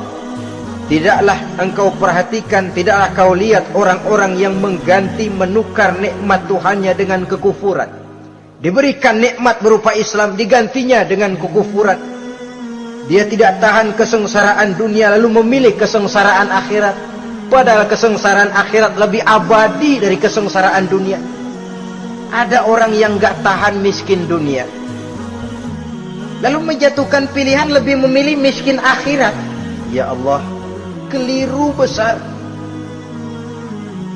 Tidaklah engkau perhatikan, tidaklah kau lihat orang-orang yang mengganti, menukar nikmat Tuhannya dengan kekufuran. Diberikan nikmat berupa Islam, digantinya dengan kekufuran. Dia tidak tahan kesengsaraan dunia lalu memilih kesengsaraan akhirat. Padahal kesengsaraan akhirat lebih abadi dari kesengsaraan dunia. Ada orang yang gak tahan miskin dunia, lalu menjatuhkan pilihan lebih memilih miskin akhirat. Ya Allah, keliru besar.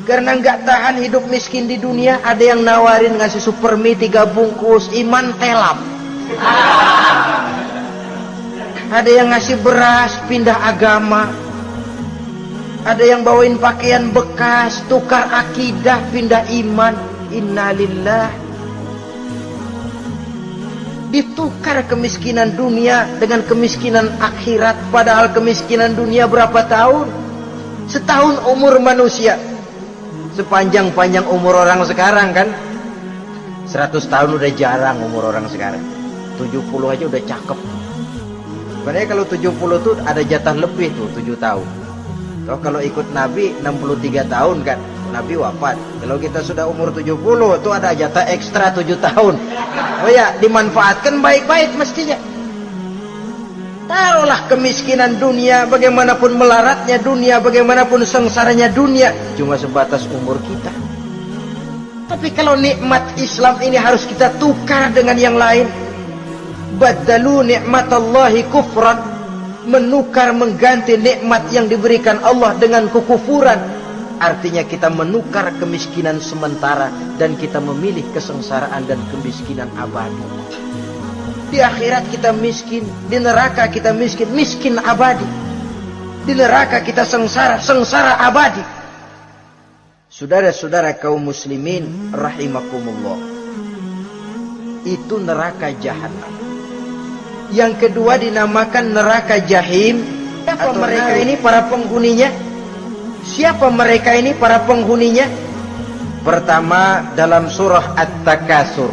Karena nggak tahan hidup miskin di dunia, ada yang nawarin ngasih super mie 3 bungkus, iman telap. Ada yang ngasih beras, pindah agama. Ada yang bawain pakaian bekas, tukar akidah, pindah iman. Innalillah. Ditukar kemiskinan dunia dengan kemiskinan akhirat. Padahal kemiskinan dunia berapa tahun? Setahun umur manusia. Sepanjang-panjang umur orang sekarang kan. 100 tahun udah jarang umur orang sekarang. 70 aja udah cakep. Sebenarnya kalau 70 tuh ada jatah lebih tuh, 7 tahun. Kalau ikut Nabi 63 tahun kan, Nabi wafat. Kalau kita sudah umur 70 tuh ada jatah ekstra 7 tahun. Oh ya, dimanfaatkan baik-baik mestinya. Taruhlah kemiskinan dunia, bagaimanapun melaratnya dunia, bagaimanapun sengsaranya dunia, cuma sebatas umur kita. Tapi kalau nikmat Islam ini harus kita tukar dengan yang lain. Baddalu ni'matallahi kufran, menukar, mengganti nikmat yang diberikan Allah dengan kekufuran. Artinya kita menukar kemiskinan sementara dan kita memilih kesengsaraan dan kemiskinan abadi. Di akhirat kita miskin, di neraka kita miskin, miskin abadi. Di neraka kita sengsara, sengsara abadi. Saudara-saudara kaum muslimin rahimakumullah, itu neraka jahanam. Yang kedua dinamakan neraka jahim. Siapa mereka ini para penghuninya? Siapa mereka ini para penghuninya? Pertama dalam surah At-Takasur,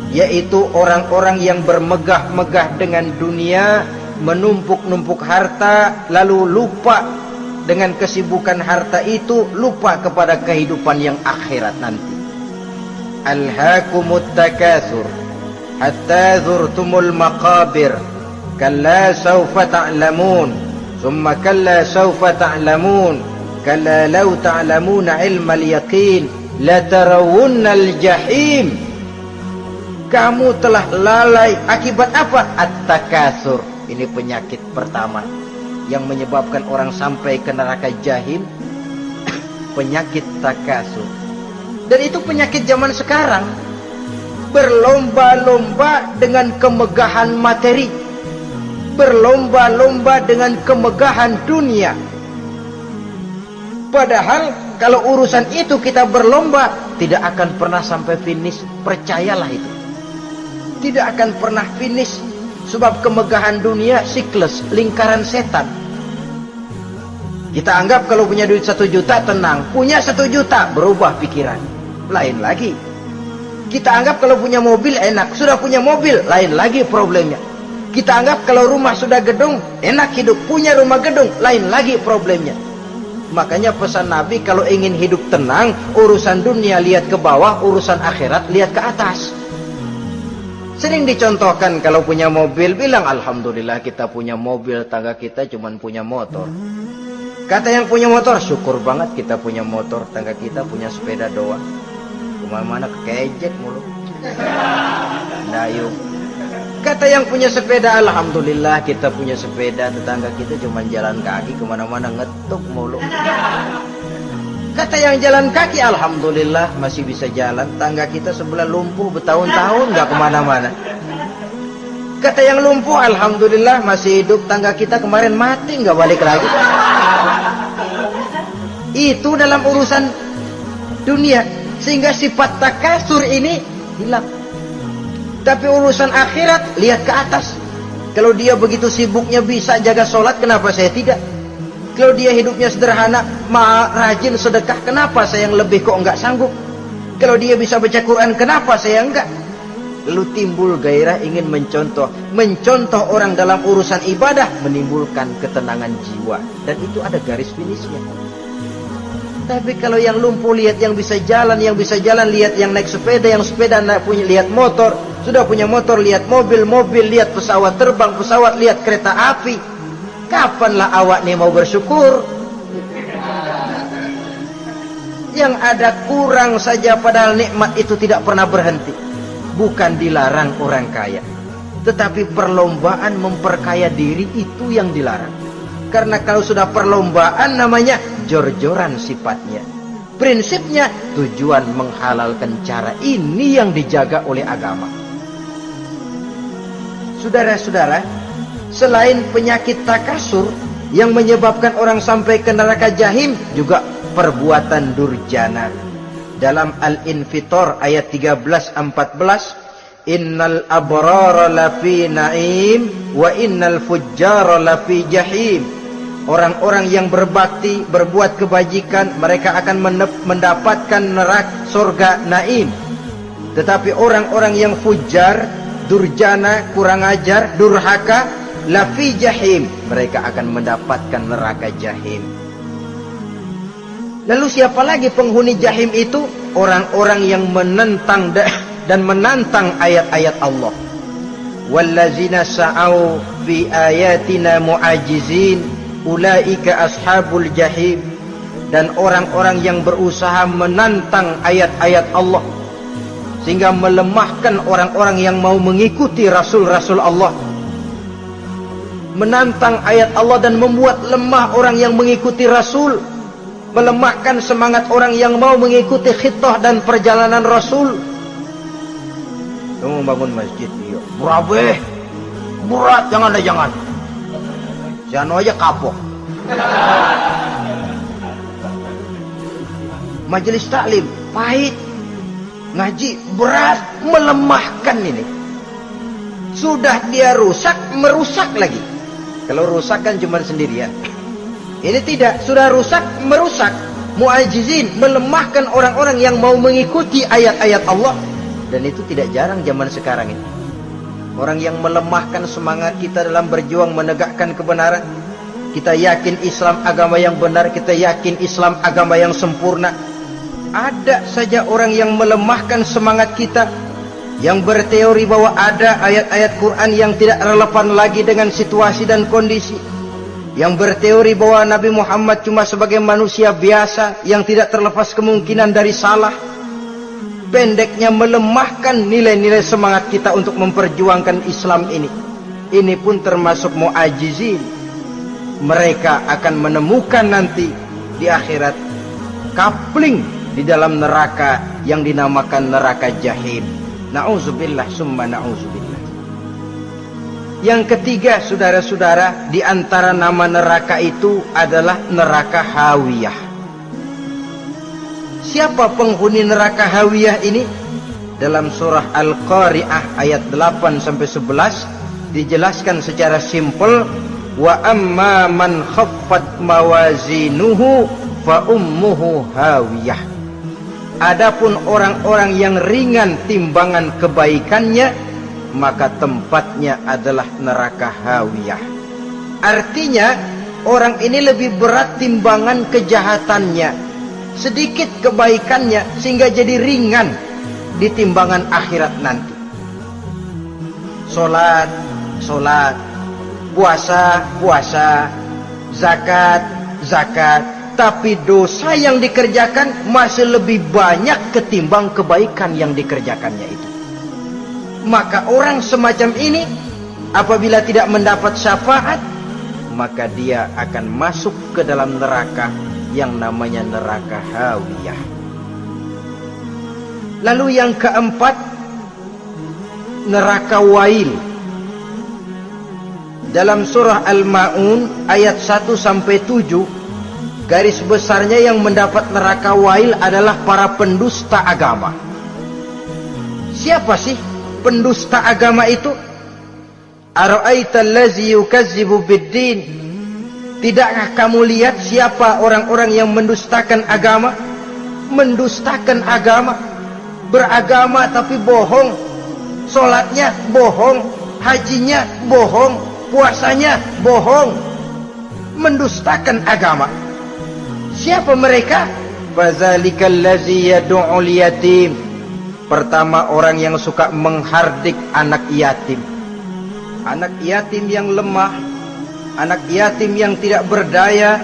yaitu orang-orang yang bermegah-megah dengan dunia, menumpuk-numpuk harta, lalu lupa dengan kesibukan harta itu, lupa kepada kehidupan yang akhirat nanti. Alhaakumut takasur hatta zurtumul maqabir kalla sawfa ta'lamun thumma kalla sawfa ta'lamun kalla law ta'lamuna ilmal yaqin latarawunnal jahim. Kamu telah lalai akibat apa? At-takasur. Ini penyakit pertama yang menyebabkan orang sampai ke neraka jahim. Penyakit takasur. Dan itu penyakit zaman sekarang. Berlomba-lomba dengan kemegahan materi, berlomba-lomba dengan kemegahan dunia. Padahal kalau urusan itu kita berlomba, tidak akan pernah sampai finish. Percayalah itu, tidak akan pernah finish. Sebab kemegahan dunia siklus, lingkaran setan. Kita anggap kalau punya duit 1 juta tenang, punya 1 juta berubah pikiran, lain lagi. Kita anggap kalau punya mobil enak, sudah punya mobil, lain lagi problemnya. Kita anggap kalau rumah sudah gedung, enak hidup, punya rumah gedung, lain lagi problemnya. Makanya pesan Nabi, kalau ingin hidup tenang, urusan dunia lihat ke bawah, urusan akhirat lihat ke atas. Sering dicontohkan kalau punya mobil, bilang alhamdulillah kita punya mobil, tangga kita cuma punya motor. Kata yang punya motor, syukur banget kita punya motor, tangga kita punya sepeda doang. Kemana-mana kejek mulu. Dayung. Kata yang punya sepeda, alhamdulillah kita punya sepeda, tetangga kita cuma jalan kaki, kemana-mana ngetuk mulu. Kata yang jalan kaki, alhamdulillah masih bisa jalan, tangga kita sebelah lumpuh bertahun-tahun gak kemana-mana. Kata yang lumpuh, alhamdulillah masih hidup, tangga kita kemarin mati gak balik lagi. Itu dalam urusan dunia. Sehingga sifat takasur ini hilang. Tapi urusan akhirat, lihat ke atas. Kalau dia begitu sibuknya bisa jaga sholat, kenapa saya tidak? Kalau dia hidupnya sederhana, rajin sedekah, kenapa saya yang lebih kok enggak sanggup? Kalau dia bisa baca Quran, kenapa saya enggak? Lalu timbul gairah ingin mencontoh orang dalam urusan ibadah, menimbulkan ketenangan jiwa. Dan itu ada garis finishnya. Tapi kalau yang lumpuh lihat yang bisa jalan lihat yang naik sepeda, yang sepeda lihat motor, sudah punya motor lihat mobil, lihat pesawat terbang, lihat kereta api. Kapanlah awak nih mau bersyukur? Yang ada kurang saja, padahal nikmat itu tidak pernah berhenti. Bukan dilarang orang kaya, tetapi perlombaan memperkaya diri itu yang dilarang. Karena kalau sudah perlombaan namanya jor-joran sifatnya. Prinsipnya tujuan menghalalkan cara ini yang dijaga oleh agama. Saudara-saudara, selain penyakit takasur yang menyebabkan orang sampai ke neraka jahim, juga perbuatan durjana. Dalam Al-Infitor ayat 13-14, innal abrara lafi na'im wa innal fujjara lafi jahim. Orang-orang yang berbakti, berbuat kebajikan, mereka akan mendapatkan neraka surga naim. Tetapi orang-orang yang fujar, durjana, kurang ajar, durhaka, lafi jahim, mereka akan mendapatkan neraka jahim. Lalu siapa lagi penghuni jahim itu? Orang-orang yang menentang dan menantang ayat-ayat Allah. Wallazina sa'au fi ayatina mu'ajizin ulaika ashabul jahim. Dan orang-orang yang berusaha menantang ayat-ayat Allah sehingga melemahkan orang-orang yang mau mengikuti rasul-rasul Allah, menantang ayat Allah dan membuat lemah orang yang mengikuti rasul, melemahkan semangat orang yang mau mengikuti khitah dan perjalanan rasul. Kamu bangun masjid, iya berabeh berat, jangan. Jangan aja kapok. Majelis taklim pahit, ngaji berat, melemahkan ini. Sudah dia rusak, merusak lagi. Kalau rusak kan cuma sendirian. Ini tidak, sudah rusak, merusak. Mu'ajizin, melemahkan orang-orang yang mau mengikuti ayat-ayat Allah. Dan itu tidak jarang zaman sekarang ini. Orang yang melemahkan semangat kita dalam berjuang menegakkan kebenaran. Kita yakin Islam agama yang benar, kita yakin Islam agama yang sempurna. Ada saja orang yang melemahkan semangat kita, yang berteori bahwa ada ayat-ayat Quran yang tidak relevan lagi dengan situasi dan kondisi, yang berteori bahwa Nabi Muhammad cuma sebagai manusia biasa yang tidak terlepas kemungkinan dari salah. Pendeknya melemahkan nilai-nilai semangat kita untuk memperjuangkan Islam ini. Ini pun termasuk mu'ajizin. Mereka akan menemukan nanti di akhirat kapling di dalam neraka yang dinamakan neraka jahim. Na'udzubillah summa na'udzubillah. Yang ketiga, saudara-saudara, di antara nama neraka itu adalah neraka hawiyah. Siapa penghuni neraka hawiyah ini? Dalam surah Al-Qari'ah ayat 8-11 dijelaskan secara simpel, wa amma man khaffat mawazinuhu fa ummuhu hawiyah. Adapun orang-orang yang ringan timbangan kebaikannya, maka tempatnya adalah neraka hawiyah. Artinya orang ini lebih berat timbangan kejahatannya, sedikit kebaikannya, sehingga jadi ringan di timbangan akhirat nanti. Sholat, puasa, zakat, tapi dosa yang dikerjakan masih lebih banyak ketimbang kebaikan yang dikerjakannya itu. Maka orang semacam ini apabila tidak mendapat syafaat, maka dia akan masuk ke dalam neraka yang namanya neraka hawiyah. Lalu yang keempat, neraka wail. Dalam surah Al-Ma'un ayat 1-7, garis besarnya yang mendapat neraka wail adalah para pendusta agama. Siapa sih pendusta agama itu? Ara'aita allazi yukazzibu biddin? Tidakkah kamu lihat siapa orang-orang yang mendustakan agama? Mendustakan agama, beragama tapi bohong, sholatnya bohong, hajinya bohong, puasanya bohong, mendustakan agama. Siapa mereka? Fazalikal ladzi yad'ul yatim. Pertama, orang yang suka menghardik anak yatim. Anak yatim yang lemah, anak yatim yang tidak berdaya,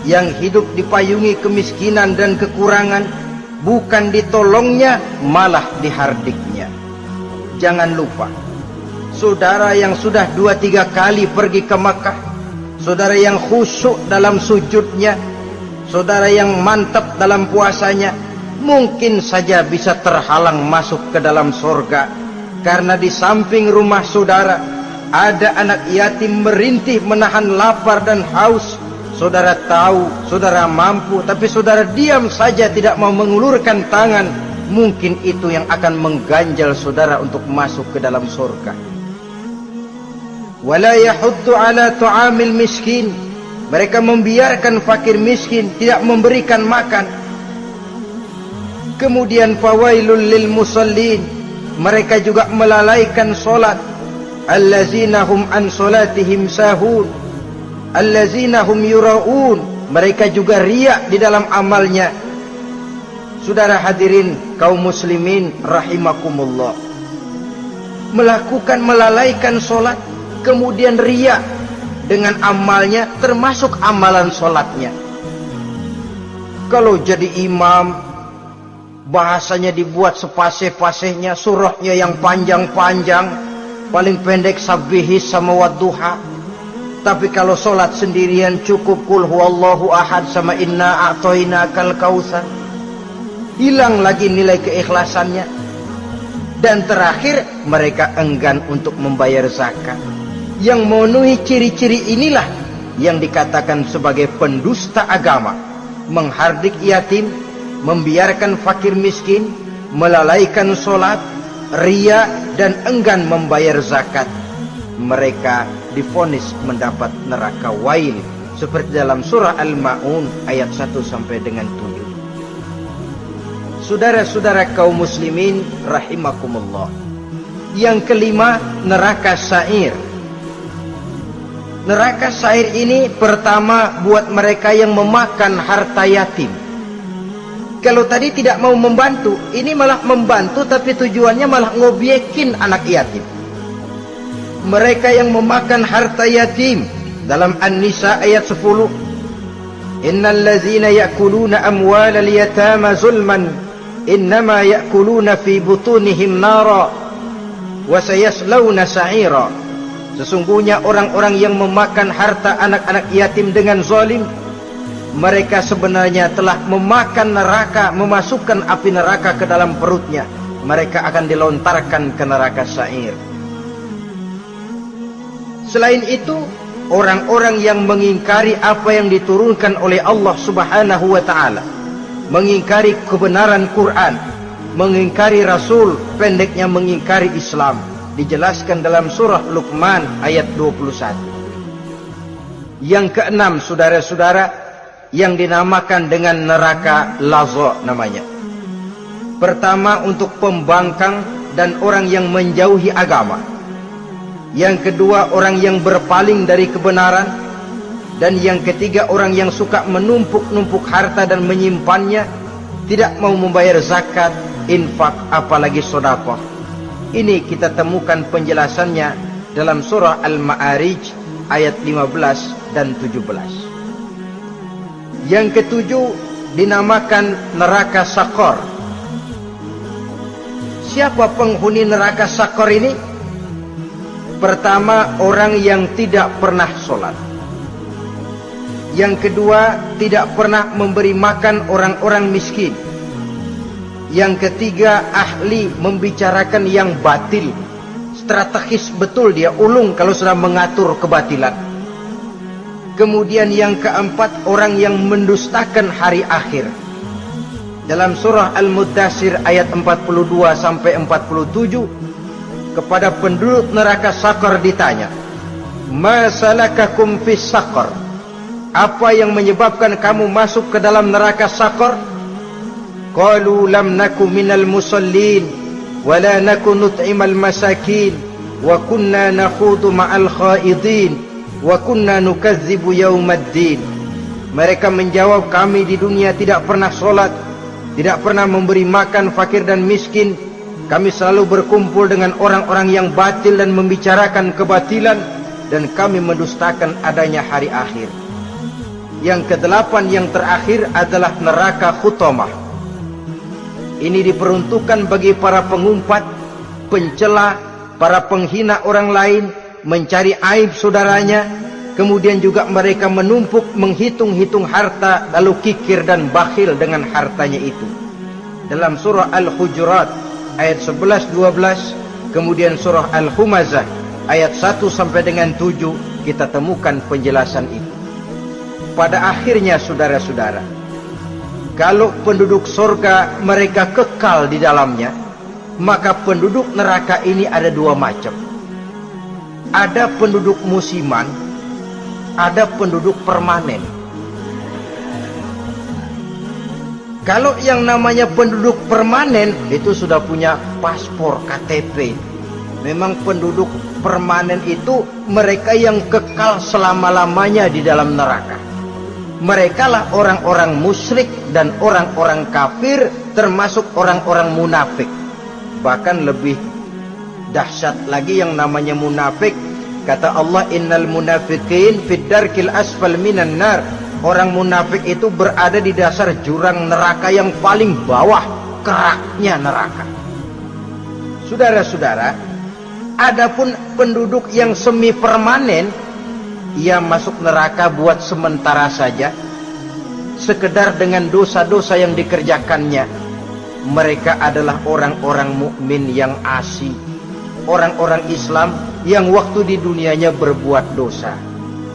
yang hidup dipayungi kemiskinan dan kekurangan, bukan ditolongnya, malah dihardiknya. Jangan lupa, saudara yang sudah 2-3 kali pergi ke Makkah, saudara yang khusyuk dalam sujudnya, saudara yang mantap dalam puasanya, mungkin saja bisa terhalang masuk ke dalam surga, karena di samping rumah saudara ada anak yatim merintih menahan lapar dan haus. Saudara tahu, saudara mampu, tapi saudara diam saja, tidak mau mengulurkan tangan. Mungkin itu yang akan mengganjal saudara untuk masuk ke dalam surga. Wala yahuddu ala tu'amil miskin. Mereka membiarkan fakir miskin, tidak memberikan makan. Kemudian fawailul lil musallin. Mereka juga melalaikan solat. Allazina hum an solatihim sahun. Allazina hum yura'un. Mereka juga riak di dalam amalnya. Saudara hadirin kaum muslimin rahimakumullah, melalaikan solat, kemudian riak dengan amalnya, termasuk amalan solatnya. Kalau jadi imam, bahasanya dibuat sepasih-pasihnya, surahnya yang panjang-panjang, paling pendek sabbihis sama wadduha. Tapi kalau solat sendirian cukup kul huwallahu ahad sama inna a'toinakal kautsar. Hilang lagi nilai keikhlasannya. Dan terakhir, mereka enggan untuk membayar zakat. Yang memenuhi ciri-ciri inilah yang dikatakan sebagai pendusta agama. Menghardik yatim, membiarkan fakir miskin, melalaikan solat, riya, dan enggan membayar zakat. Mereka divonis mendapat neraka wail, seperti dalam surah Al-Ma'un ayat 1 sampai dengan 7. Saudara-saudara kaum muslimin rahimakumullah. Yang kelima, neraka sa'ir. Neraka sa'ir ini pertama buat mereka yang memakan harta yatim. Kalau tadi tidak mau membantu, ini malah membantu tapi tujuannya malah ngobyekin anak yatim. Mereka yang memakan harta yatim, dalam An-Nisa ayat 10, innal ladzina ya'kuluna amwalal yatama zulman innama ya'kuluna fi butunihim nara wa sayaslawna sa'ira. Sesungguhnya orang-orang yang memakan harta anak-anak yatim dengan zalim, mereka sebenarnya telah memakan neraka, memasukkan api neraka ke dalam perutnya. Mereka akan dilontarkan ke neraka sa'ir. Selain itu, orang-orang yang mengingkari apa yang diturunkan oleh Allah Subhanahu wa ta'ala, mengingkari kebenaran Quran, mengingkari Rasul, pendeknya mengingkari Islam, dijelaskan dalam surah Luqman ayat 21. Yang keenam, saudara-saudara, yang dinamakan dengan neraka laza namanya. Pertama, untuk pembangkang dan orang yang menjauhi agama. Yang kedua, orang yang berpaling dari kebenaran. Dan yang ketiga, orang yang suka menumpuk-numpuk harta dan menyimpannya, tidak mau membayar zakat, infak, apalagi sedekah. Ini kita temukan penjelasannya dalam surah Al-Ma'arij ayat 15 dan 17. Yang ketujuh dinamakan neraka Sakor. Siapa penghuni neraka Sakor ini? Pertama, orang yang tidak pernah sholat. Yang kedua, tidak pernah memberi makan orang-orang miskin. Yang ketiga, ahli membicarakan yang batil. Strategis betul dia, ulung kalau sudah mengatur kebatilan. Kemudian yang keempat, orang yang mendustakan hari akhir. Dalam surah Al-Muddatsir ayat 42 sampai 47, kepada penduduk neraka Saqar ditanya, "Ma salakakum fis Saqar?" Apa yang menyebabkan kamu masuk ke dalam neraka Saqar? Qalu lam naku minal musallin wa la naku nut'imal masakin wa kunna nakhudu ma'al khaidin wa kunna nukazzibu yaumaddin. Mereka menjawab, kami di dunia tidak pernah sholat, tidak pernah memberi makan fakir dan miskin. Kami selalu berkumpul dengan orang-orang yang batil dan membicarakan kebatilan, dan kami mendustakan adanya hari akhir. Yang kedelapan, yang terakhir adalah neraka Khutamah. Ini diperuntukkan bagi para pengumpat, pencela, para penghina orang lain, mencari aib saudaranya, kemudian juga mereka menumpuk, menghitung-hitung harta, lalu kikir dan bakhil dengan hartanya itu. Dalam surah Al-Hujurat ayat 11-12, kemudian surah Al-Humazah ayat 1 sampai dengan 7, kita temukan penjelasan itu. Pada akhirnya saudara-saudara, kalau penduduk surga mereka kekal di dalamnya, maka penduduk neraka ini ada dua macam. Ada penduduk musiman, ada penduduk permanen. Kalau yang namanya penduduk permanen itu sudah punya paspor KTP. Memang penduduk permanen itu mereka yang kekal selama-lamanya di dalam neraka. Mereka lah orang-orang musyrik dan orang-orang kafir, termasuk orang-orang munafik. Bahkan lebih dahsyat lagi yang namanya munafik. Kata Allah, innal munafiqin fid darkil asfal minan nar. Orang munafik itu berada di dasar jurang neraka yang paling bawah, keraknya neraka. Saudara-saudara, adapun penduduk yang semi permanen, ia masuk neraka buat sementara saja, sekedar dengan dosa-dosa yang dikerjakannya. Mereka adalah orang-orang mukmin yang asing, orang-orang Islam yang waktu di dunianya berbuat dosa.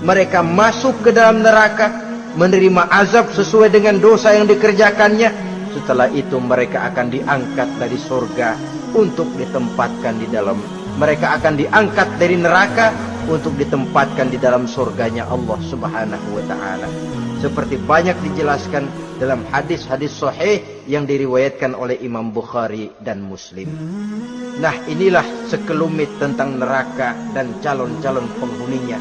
Mereka masuk ke dalam neraka, menerima azab sesuai dengan dosa yang dikerjakannya. Setelah itu mereka akan diangkat dari surga untuk ditempatkan di dalam, mereka akan diangkat dari neraka untuk ditempatkan di dalam surganya Allah Subhanahu wa ta'ala. Seperti banyak dijelaskan dalam hadis-hadis sahih yang diriwayatkan oleh Imam Bukhari dan Muslim. Nah, inilah sekelumit tentang neraka dan calon-calon penghuninya.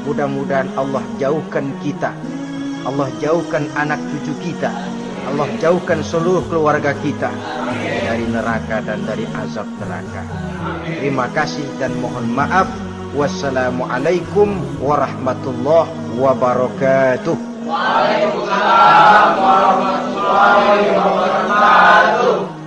Mudah-mudahan Allah jauhkan kita, Allah jauhkan anak cucu kita, Allah jauhkan seluruh keluarga kita dari neraka dan dari azab neraka. Terima kasih dan mohon maaf. Wassalamualaikum warahmatullahi wabarakatuh. Waalaikumsalam warahmatullahi wabarakatuh.